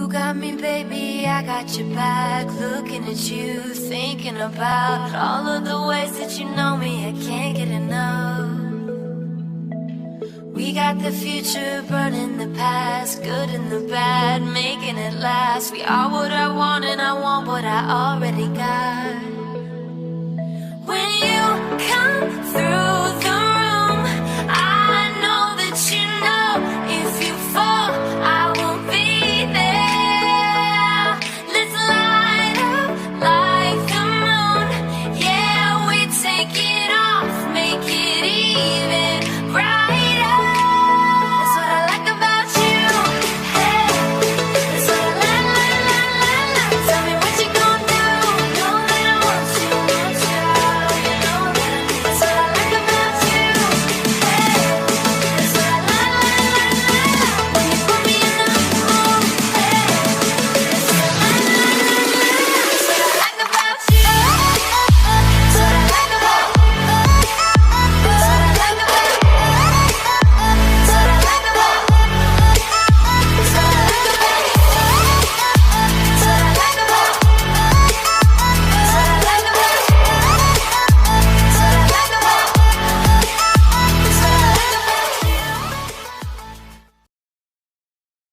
got me, baby, I got your back. Looking at you, thinking about all of the ways that you know me, I can't get enough. We got the future, burning the past, good and the bad, making it last. We are what I want and I want what I already got. When you come through,